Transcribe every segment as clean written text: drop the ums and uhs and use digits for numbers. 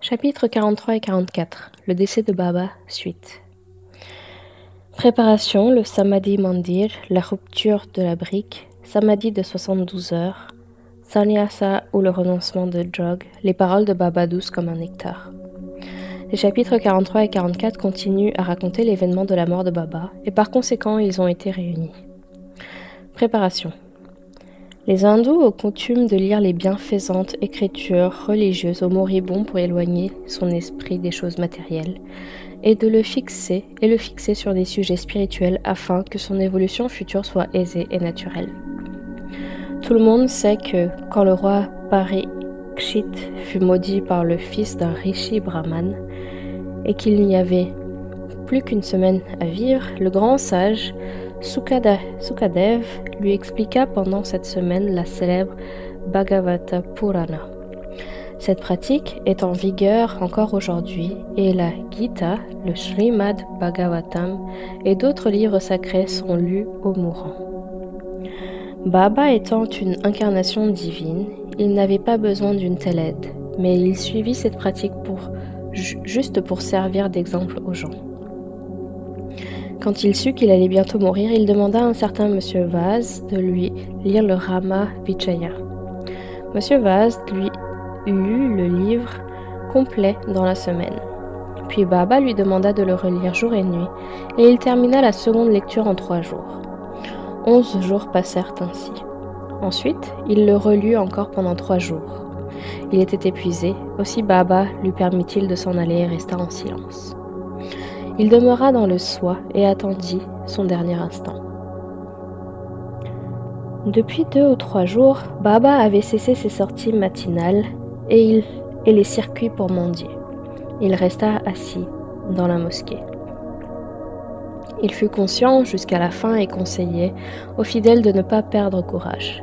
Chapitres 43 et 44. Le décès de Baba, suite. Préparation, le Samadhi Mandir, la rupture de la brique, Samadhi de 72 heures, Sannyasa ou le renoncement de drogue, les paroles de Baba douces comme un nectar. Les chapitres 43 et 44 continuent à raconter l'événement de la mort de Baba, et par conséquent ils ont été réunis. Préparation. Les hindous ont coutume de lire les bienfaisantes écritures religieuses aux moribonds pour éloigner son esprit des choses matérielles et de le fixer sur des sujets spirituels afin que son évolution future soit aisée et naturelle. Tout le monde sait que quand le roi Parikshit fut maudit par le fils d'un rishi brahman et qu'il n'y avait plus qu'une semaine à vivre, le grand sage Sukadev lui expliqua pendant cette semaine la célèbre Bhagavata Purana. Cette pratique est en vigueur encore aujourd'hui et la Gita, le Srimad Bhagavatam et d'autres livres sacrés sont lus aux mourants. Baba étant une incarnation divine, il n'avait pas besoin d'une telle aide, mais il suivit cette pratique juste pour servir d'exemple aux gens. Quand il sut qu'il allait bientôt mourir, il demanda à un certain Monsieur Vaz de lui lire le Rama Vichaya. Monsieur Vaz lui lut le livre complet dans la semaine. Puis Baba lui demanda de le relire jour et nuit, et il termina la seconde lecture en 3 jours. 11 jours passèrent ainsi. Ensuite, il le relut encore pendant 3 jours. Il était épuisé, aussi Baba lui permit-il de s'en aller et resta en silence. Il demeura dans le soi et attendit son dernier instant. Depuis 2 ou 3 jours, Baba avait cessé ses sorties matinales et les circuits pour mendier. Il resta assis dans la mosquée. Il fut conscient jusqu'à la fin et conseillait aux fidèles de ne pas perdre courage.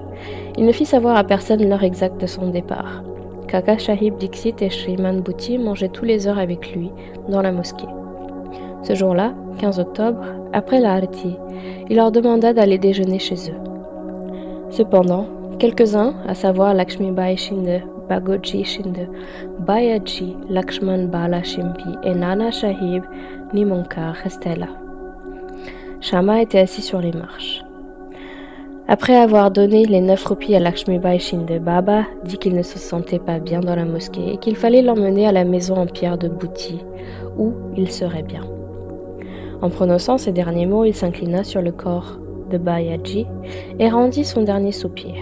Il ne fit savoir à personne l'heure exacte de son départ. Kaka Sahib Dixit et Shriman Bhuti mangeaient tous les heures avec lui dans la mosquée. Ce jour-là, 15 octobre, après la Arati, il leur demanda d'aller déjeuner chez eux. Cependant, quelques-uns, à savoir Lakshmibai Shinde, Bagoji Shinde, Bayaji, Lakshman Bala Shimpi et Nana Sahib Nimankar restaient là. Shama était assis sur les marches. Après avoir donné les 9 roupies à Lakshmibai Shinde, Baba dit qu'il ne se sentait pas bien dans la mosquée et qu'il fallait l'emmener à la maison en pierre de Bhuti, où il serait bien. En prononçant ces derniers mots, il s'inclina sur le corps de Bayaji et rendit son dernier soupir.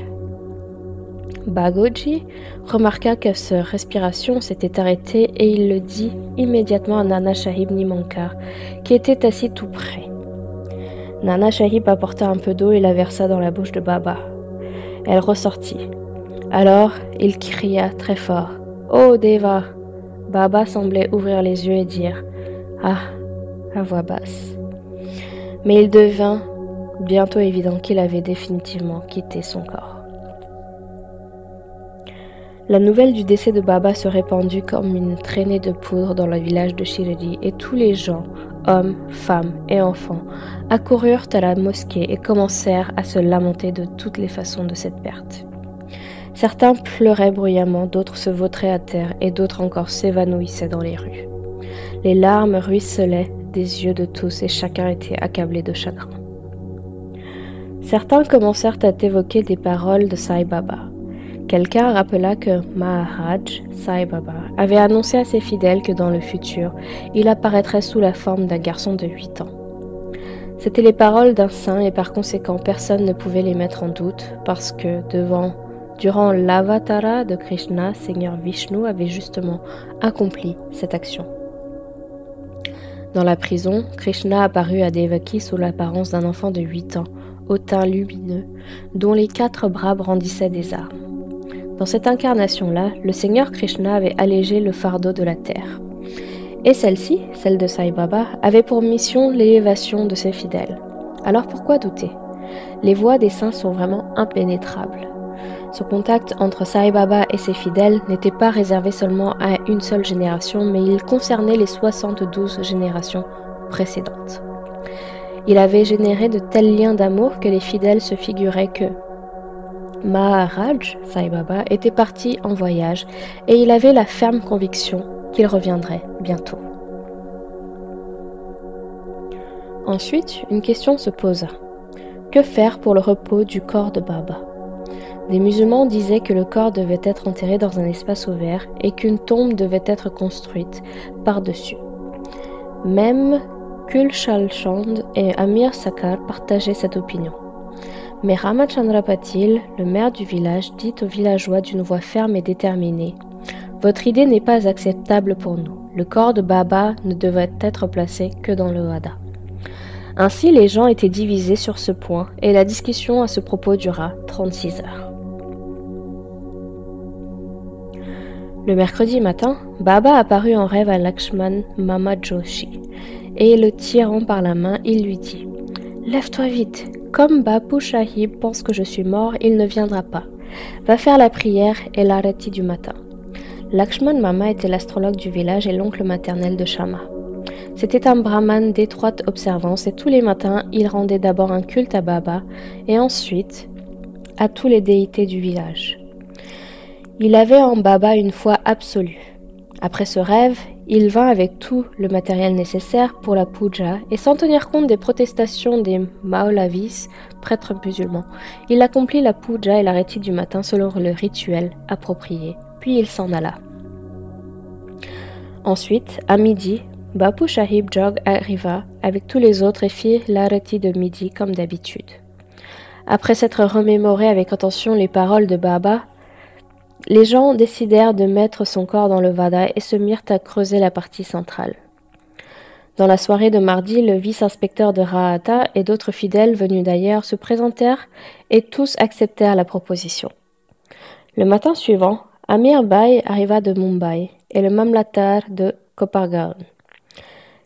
Bagoji remarqua que sa respiration s'était arrêtée et il le dit immédiatement à Nana Sahib Nimankar, qui était assis tout près. Nana Sahib apporta un peu d'eau et la versa dans la bouche de Baba. Elle ressortit. Alors, il cria très fort « Oh Deva !» Baba semblait ouvrir les yeux et dire « Ah !» à voix basse. Mais il devint bientôt évident qu'il avait définitivement quitté son corps. La nouvelle du décès de Baba se répandit comme une traînée de poudre dans le village de Shirdi et tous les gens, hommes, femmes et enfants, accoururent à la mosquée et commencèrent à se lamenter de toutes les façons de cette perte. Certains pleuraient bruyamment, d'autres se vautraient à terre et d'autres encore s'évanouissaient dans les rues. Les larmes ruisselaient des yeux de tous et chacun était accablé de chagrin. Certains commencèrent à évoquer des paroles de Sai Baba. Quelqu'un rappela que Maharaj, Sai Baba, avait annoncé à ses fidèles que dans le futur, il apparaîtrait sous la forme d'un garçon de 8 ans. C'étaient les paroles d'un saint et par conséquent personne ne pouvait les mettre en doute parce que durant l'avatara de Krishna, Seigneur Vishnu avait justement accompli cette action. Dans la prison, Krishna apparut à Devaki sous l'apparence d'un enfant de 8 ans, au teint lumineux, dont les 4 bras brandissaient des armes. Dans cette incarnation-là, le Seigneur Krishna avait allégé le fardeau de la terre. Et celle-ci, celle de Sai Baba, avait pour mission l'élévation de ses fidèles. Alors pourquoi douter? Les voies des saints sont vraiment impénétrables. Ce contact entre Sai Baba et ses fidèles n'était pas réservé seulement à une seule génération, mais il concernait les 72 générations précédentes. Il avait généré de tels liens d'amour que les fidèles se figuraient que Maharaj, Sai Baba, était parti en voyage et il avait la ferme conviction qu'il reviendrait bientôt. Ensuite, une question se posa. Que faire pour le repos du corps de Baba? Des musulmans disaient que le corps devait être enterré dans un espace ouvert et qu'une tombe devait être construite par-dessus. Même Kul Chal Chand et Amir Sakar partageaient cette opinion. Mais Ramachandra Patil, le maire du village, dit aux villageois d'une voix ferme et déterminée: « Votre idée n'est pas acceptable pour nous. Le corps de Baba ne devrait être placé que dans le Wada. » Ainsi, les gens étaient divisés sur ce point et la discussion à ce propos dura 36 heures. Le mercredi matin, Baba apparut en rêve à Lakshman Mama Joshi et le tirant par la main, il lui dit: « Lève-toi vite, comme Bapu Sahib pense que je suis mort, il ne viendra pas. Va faire la prière et l'arati du matin. » Lakshman Mama était l'astrologue du village et l'oncle maternel de Shama. C'était un brahman d'étroite observance et tous les matins, il rendait d'abord un culte à Baba et ensuite à tous les déités du village. Il avait en Baba une foi absolue. Après ce rêve, il vint avec tout le matériel nécessaire pour la puja et sans tenir compte des protestations des Maulavis, prêtres musulmans, il accomplit la puja et l'arati du matin selon le rituel approprié, puis il s'en alla. Ensuite, à midi, Bapu Sahib Jog arriva avec tous les autres et fit l'arati de midi comme d'habitude. Après s'être remémoré avec attention les paroles de Baba, les gens décidèrent de mettre son corps dans le Vada et se mirent à creuser la partie centrale. Dans la soirée de mardi, le vice-inspecteur de Rahata et d'autres fidèles venus d'ailleurs se présentèrent et tous acceptèrent la proposition. Le matin suivant, Amir Bhai arriva de Mumbai et le Mamlatar de Kopargaon.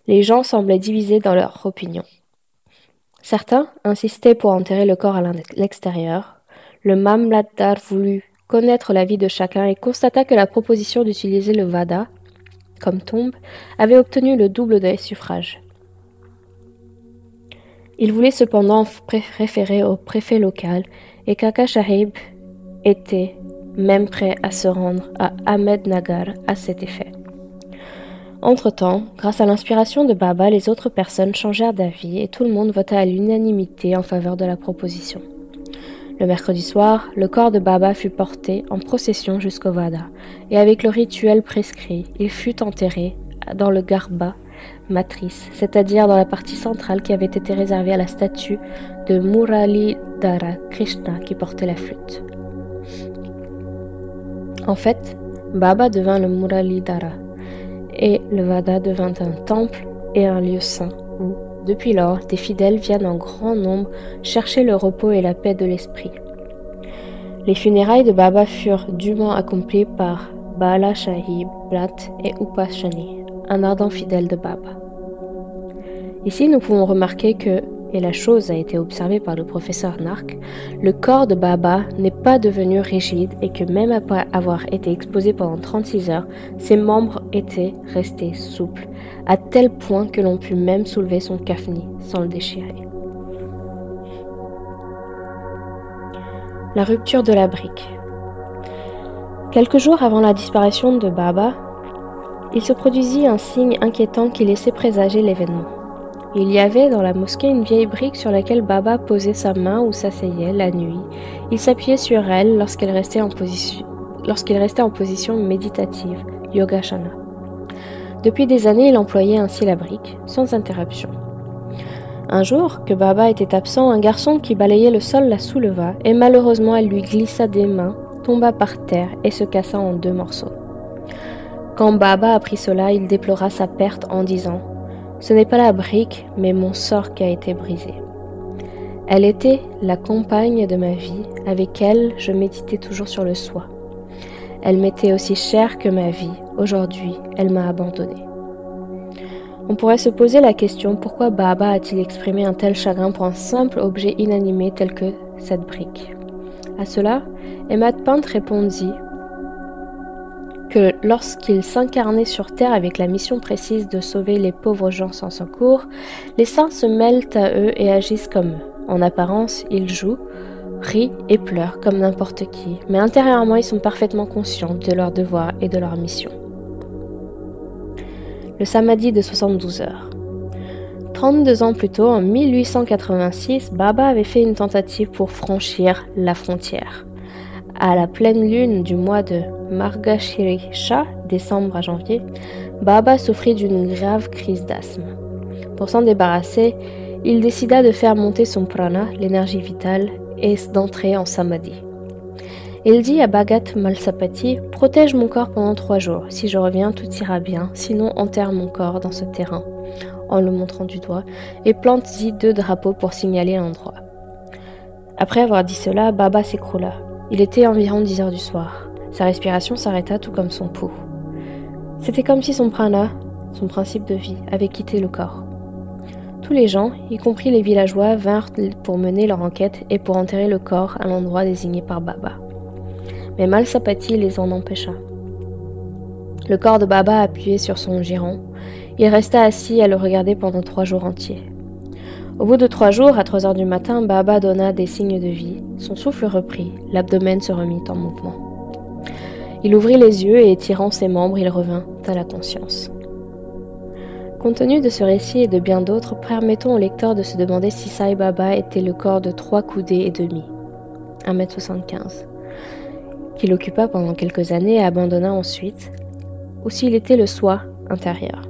Les gens semblaient divisés dans leur opinion. Certains insistaient pour enterrer le corps à l'extérieur. Le Mamlatar voulut connaître l'avis de chacun et constata que la proposition d'utiliser le Vada comme tombe avait obtenu le double des suffrages. Il voulait cependant référer au préfet local et Kaka Sahib était même prêt à se rendre à Ahmednagar à cet effet. Entre-temps, grâce à l'inspiration de Baba, les autres personnes changèrent d'avis et tout le monde vota à l'unanimité en faveur de la proposition. Le mercredi soir, le corps de Baba fut porté en procession jusqu'au Vada, et avec le rituel prescrit, il fut enterré dans le Garba matrice, c'est-à-dire dans la partie centrale qui avait été réservée à la statue de Muralidhara Krishna qui portait la flûte. En fait, Baba devint le Muralidhara, et le Vada devint un temple et un lieu saint où, depuis lors, des fidèles viennent en grand nombre chercher le repos et la paix de l'esprit. Les funérailles de Baba furent dûment accomplies par Bala Sahib Blat et Upashani, un ardent fidèle de Baba. Ici, nous pouvons remarquer que, et la chose a été observée par le professeur Nark, le corps de Baba n'est pas devenu rigide et que même après avoir été exposé pendant 36 heures, ses membres étaient restés souples, à tel point que l'on put même soulever son kafni sans le déchirer. La rupture de la brique. Quelques jours avant la disparition de Baba, il se produisit un signe inquiétant qui laissait présager l'événement. Il y avait dans la mosquée une vieille brique sur laquelle Baba posait sa main ou s'asseyait la nuit. Il s'appuyait sur elle lorsqu'il restait en position méditative, Yogashana. Depuis des années, il employait ainsi la brique, sans interruption. Un jour, que Baba était absent, un garçon qui balayait le sol la souleva et malheureusement elle lui glissa des mains, tomba par terre et se cassa en 2 morceaux. Quand Baba apprit cela, il déplora sa perte en disant: « Ce n'est pas la brique, mais mon sort qui a été brisé. Elle était la compagne de ma vie, avec elle je méditais toujours sur le soi. Elle m'était aussi chère que ma vie, aujourd'hui elle m'a abandonné. » On pourrait se poser la question, pourquoi Baba a-t-il exprimé un tel chagrin pour un simple objet inanimé tel que cette brique? À cela, Emad Pant répondit que lorsqu'il s'incarnait sur terre avec la mission précise de sauver les pauvres gens sans secours, les saints se mêlent à eux et agissent comme eux. En apparence, ils jouent, rient et pleurent comme n'importe qui, mais intérieurement ils sont parfaitement conscients de leur devoir et de leur mission. le samadhi de 72 heures. 32 ans plus tôt, en 1886, Baba avait fait une tentative pour franchir la frontière. À la pleine lune du mois de Margashirisha, décembre à janvier, Baba souffrit d'une grave crise d'asthme. Pour s'en débarrasser, il décida de faire monter son prana, l'énergie vitale, et d'entrer en samadhi. Il dit à Bhagat Malsapati, « Protège mon corps pendant 3 jours. Si je reviens, tout ira bien. Sinon, enterre mon corps dans ce terrain. » en le montrant du doigt, et plante-y 2 drapeaux pour signaler l'endroit. Après avoir dit cela, Baba s'écroula. Il était environ 10 heures du soir. Sa respiration s'arrêta tout comme son pouls. C'était comme si son prana, son principe de vie, avait quitté le corps. Tous les gens, y compris les villageois, vinrent pour mener leur enquête et pour enterrer le corps à l'endroit désigné par Baba. Mais Malsapati les en empêcha. Le corps de Baba appuyé sur son giron, il resta assis à le regarder pendant 3 jours entiers. Au bout de 3 jours, à 3 heures du matin, Baba donna des signes de vie. Son souffle reprit, l'abdomen se remit en mouvement. Il ouvrit les yeux et, étirant ses membres, il revint à la conscience. Compte tenu de ce récit et de bien d'autres, permettons au lecteur de se demander si Sai Baba était le corps de 3 coudées et demi, 1,75 m, qu'il occupa pendant quelques années et abandonna ensuite, ou s'il était le soi intérieur.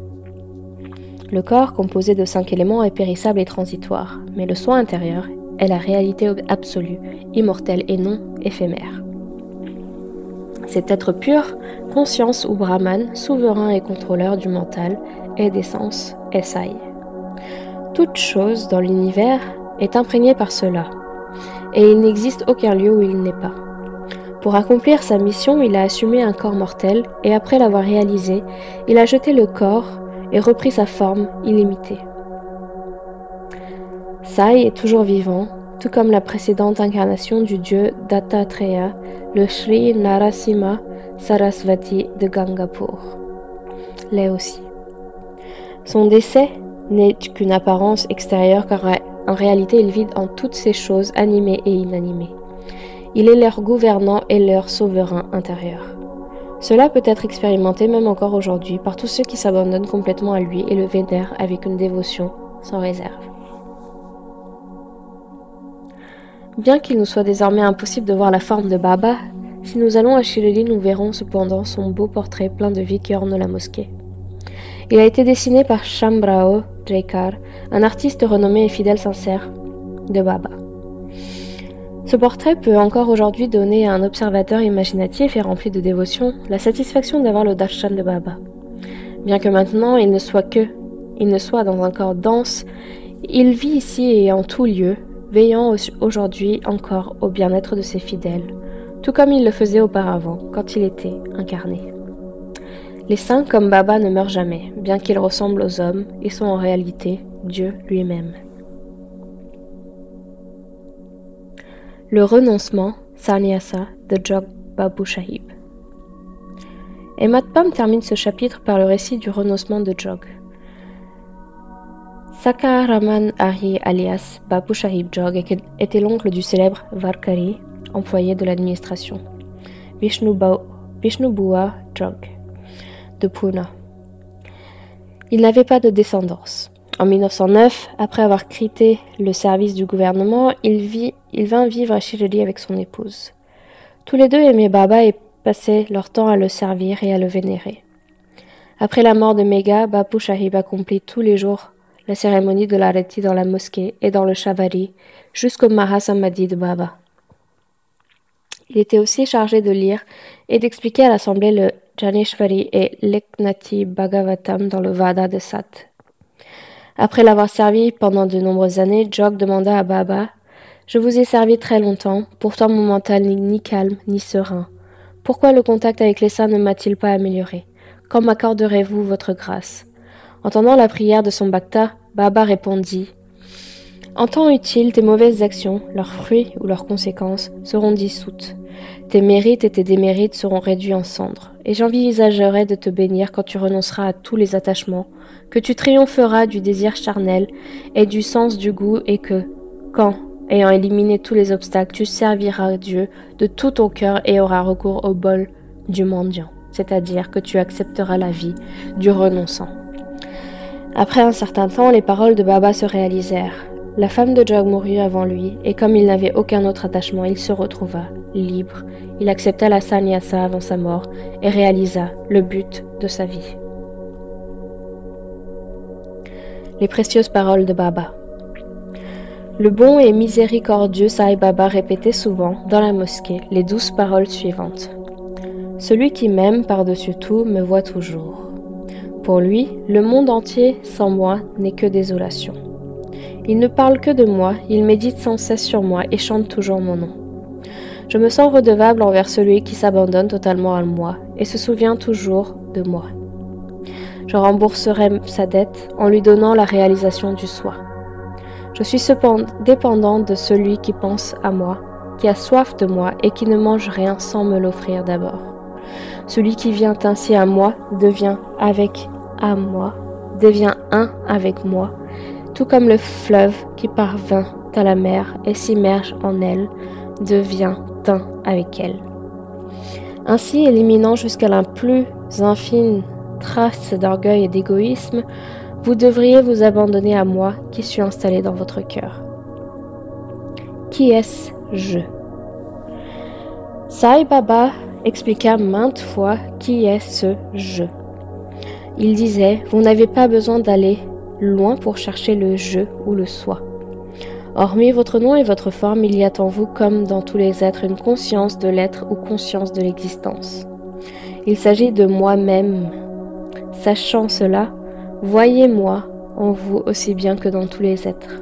Le corps, composé de 5 éléments, est périssable et transitoire, mais le soi intérieur est la réalité absolue, immortelle et non éphémère. Cet être pur, conscience ou Brahman, souverain et contrôleur du mental et des sens, est Sai. Toute chose dans l'univers est imprégnée par cela, et il n'existe aucun lieu où il n'est pas. Pour accomplir sa mission, il a assumé un corps mortel, et après l'avoir réalisé, il a jeté le corps et repris sa forme illimitée. Sai est toujours vivant, tout comme la précédente incarnation du dieu Dattatreya, le Sri Narasimha Sarasvati de Gangapur. L'est aussi. Son décès n'est qu'une apparence extérieure car en réalité il vit en toutes ces choses animées et inanimées. Il est leur gouvernant et leur souverain intérieur. Cela peut être expérimenté même encore aujourd'hui par tous ceux qui s'abandonnent complètement à lui et le vénèrent avec une dévotion sans réserve. Bien qu'il nous soit désormais impossible de voir la forme de Baba, si nous allons à Shirdi, nous verrons cependant son beau portrait plein de vie qui orne la mosquée. Il a été dessiné par Shambrao Jaikar, un artiste renommé et fidèle sincère de Baba. Ce portrait peut encore aujourd'hui donner à un observateur imaginatif et rempli de dévotion la satisfaction d'avoir le darshan de Baba. Bien que maintenant il ne soit dans un corps dense, il vit ici et en tout lieu, veillant aujourd'hui encore au bien-être de ses fidèles, tout comme il le faisait auparavant quand il était incarné. Les saints comme Baba ne meurent jamais, bien qu'ils ressemblent aux hommes, ils sont en réalité Dieu lui-même. Le renoncement, Sannyasa, de Jog Babu Sahib. Et Matpam termine ce chapitre par le récit du renoncement de Jog. Sakaraman Ari alias Babu Sahib Jog était l'oncle du célèbre Varkari, employé de l'administration, Vishnubhua Jog, de Pune. Il n'avait pas de descendance. En 1909, après avoir quitté le service du gouvernement, il vint vivre à Shirdi avec son épouse. Tous les deux aimaient Baba et passaient leur temps à le servir et à le vénérer. Après la mort de Megha, Bapu Sahib accomplit tous les jours la cérémonie de l'arati dans la mosquée et dans le Shavari, jusqu'au Mahasamadhi de Baba. Il était aussi chargé de lire et d'expliquer à l'assemblée le Janeshwari et l'Eknati Bhagavatam dans le Vada de Sat. Après l'avoir servi pendant de nombreuses années, Jog demanda à Baba « Je vous ai servi très longtemps, pourtant mon mental n'est ni calme ni serein. Pourquoi le contact avec les saints ne m'a-t-il pas amélioré? Quand m'accorderez-vous votre grâce ?» Entendant la prière de son bhakta, Baba répondit « En temps utile, tes mauvaises actions, leurs fruits ou leurs conséquences, seront dissoutes. Tes mérites et tes démérites seront réduits en cendres, et j'envisagerai de te bénir quand tu renonceras à tous les attachements, que tu triompheras du désir charnel et du sens du goût et que, quand, ayant éliminé tous les obstacles, tu serviras Dieu de tout ton cœur et auras recours au bol du mendiant, c'est-à-dire que tu accepteras la vie du renonçant. Après un certain temps, les paroles de Baba se réalisèrent. La femme de Jog mourut avant lui, et comme il n'avait aucun autre attachement, il se retrouva libre. Il accepta la sannyasa avant sa mort et réalisa le but de sa vie. Les précieuses paroles de Baba. Le bon et miséricordieux Sai Baba répétait souvent dans la mosquée les douces paroles suivantes. Celui qui m'aime par-dessus tout me voit toujours. Pour lui, le monde entier sans moi n'est que désolation. Il ne parle que de moi, il médite sans cesse sur moi et chante toujours mon nom. Je me sens redevable envers celui qui s'abandonne totalement à moi et se souvient toujours de moi. Je rembourserai sa dette en lui donnant la réalisation du soi. Je suis cependant dépendant de celui qui pense à moi, qui a soif de moi et qui ne mange rien sans me l'offrir d'abord. Celui qui vient ainsi à moi devient un avec moi, tout comme le fleuve qui parvint à la mer et s'immerge en elle devient un avec elle. Ainsi, éliminant jusqu'à la plus infime trace d'orgueil et d'égoïsme, vous devriez vous abandonner à moi qui suis installé dans votre cœur. Qui est-ce je? Sai Baba expliqua maintes fois qui est ce je. Il disait, vous n'avez pas besoin d'aller loin pour chercher le je ou le soi. Hormis votre nom et votre forme, il y a en vous, comme dans tous les êtres, une conscience de l'être ou conscience de l'existence. Il s'agit de moi-même. Sachant cela, voyez-moi en vous aussi bien que dans tous les êtres.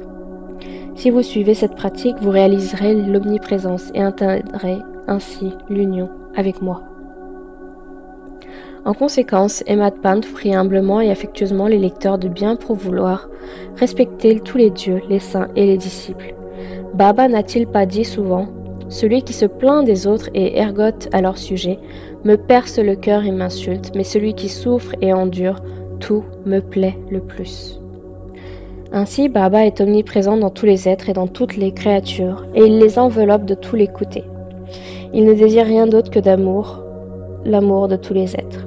Si vous suivez cette pratique, vous réaliserez l'omniprésence et atteindrez ainsi l'union avec moi. En conséquence, Emad Pant prie humblement et affectueusement les lecteurs de bien vouloir respecter tous les dieux, les saints et les disciples. Baba n'a-t-il pas dit souvent « Celui qui se plaint des autres et ergote à leur sujet me perce le cœur et m'insulte, mais celui qui souffre et endure, tout me plaît le plus. » Ainsi, Baba est omniprésent dans tous les êtres et dans toutes les créatures, et il les enveloppe de tous les côtés. Il ne désire rien d'autre que l'amour de tous les êtres.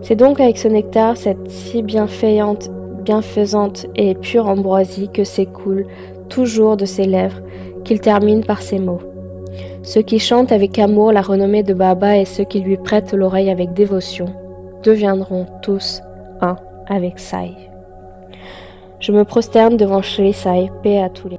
C'est donc avec ce nectar, cette si bienfaisante et pure ambroisie que s'écoule toujours de ses lèvres, qu'il termine par ces mots. Ceux qui chantent avec amour la renommée de Baba et ceux qui lui prêtent l'oreille avec dévotion deviendront tous un avec Sai. Je me prosterne devant Shri Sai, paix à tous les